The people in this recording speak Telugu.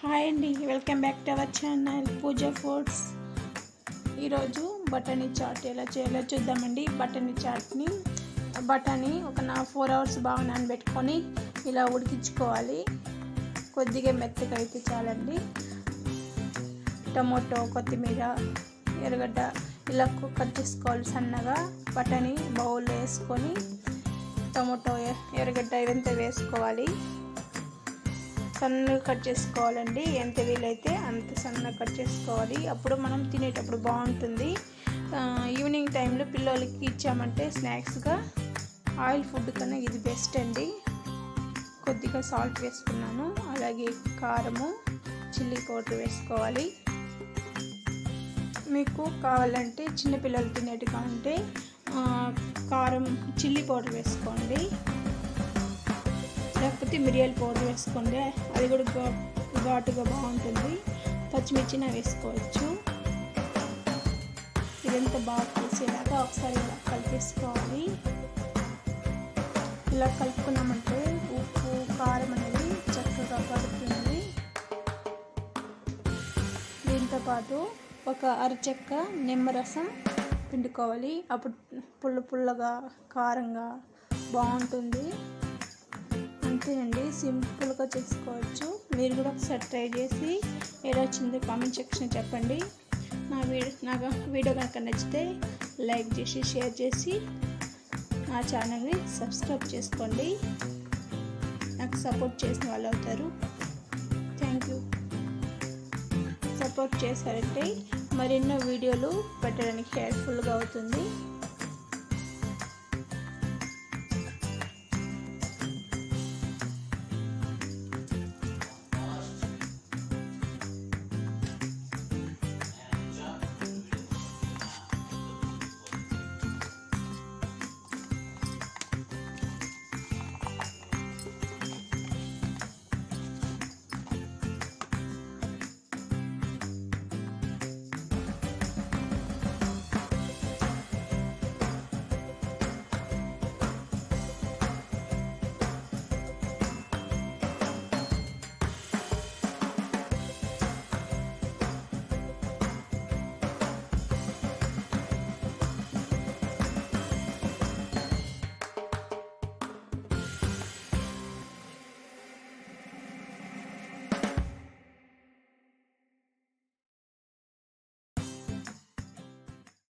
హాయ్ అండి, welcome back to our channel Pooja foods. ఈరోజు బఠానీ చాట్ ఎలా చేయాలో చూద్దామండి. బఠానీ ఒక 4 hours బాగా నానబెట్టుకొని ఇలా ఉడికించుకోవాలి. కొద్దిగా మెత్తగా అయితే చాలండి. టమోటో, కొత్తిమీర, ఎర్రగడ్డ ఇలా కట్ చేసుకోవాలి సన్నగా. బఠానీ బౌల్లో వేసుకొని టమోటో, ఎర్రగడ్డ ఇవంతా వేసుకోవాలి. సన్నగా కట్ చేసుకోవాలండి. ఎంత వీలైతే అంత సన్నగా కట్ చేసుకోవాలి. అప్పుడు మనం తినేటప్పుడు బాగుంటుంది. ఈవినింగ్ టైంలో పిల్లలకి ఇచ్చామంటే స్నాక్స్గా ఆయిల్ ఫుడ్ కన్నా ఇది బెస్ట్ అండి. కొద్దిగా సాల్ట్ వేసుకున్నాను, అలాగే కారము, చిల్లీ పౌడర్ వేసుకోవాలి. మీకు కావాలంటే చిన్నపిల్లలు తినేట్టుగా ఉంటే కారం, చిల్లీ పౌడర్ వేసుకోండి, లేకపోతే మిరియాల పౌడర్ వేసుకోండి. అది కూడా ఘాటుగా బాగుంటుంది. పచ్చిమిర్చిన వేసుకోవచ్చు. ఇదంతా బాగా కలిసేలాగా ఒకసారి ఇలా కలిపేసుకోవాలి. ఇలా కలుపుకున్నామంటే ఉప్పు, కారం అనేది చక్కగా పడుతుంది. దీంతో పాటు ఒక అరచెక్క నిమ్మరసం పిండుకోవాలి. అప్పుడు పుల్లగా కారంగా బాగుంటుంది. అంతేనండి, సింపుల్గా చేసుకోవచ్చు. మీరు కూడా ఒకసారి ట్రై చేసి ఎలా వచ్చిందో కామెంట్ సెక్షన్ చెప్పండి. నాకు వీడియో కనుక నచ్చితే లైక్ చేసి, షేర్ చేసి నా ఛానల్ని సబ్స్క్రైబ్ చేసుకోండి. నాకు సపోర్ట్ చేసిన వాళ్ళు అవుతారు. Thank you. సపోర్ట్ చేశారంటే మరెన్నో వీడియోలు పెట్టడానికి హెల్ప్ఫుల్గా అవుతుంది.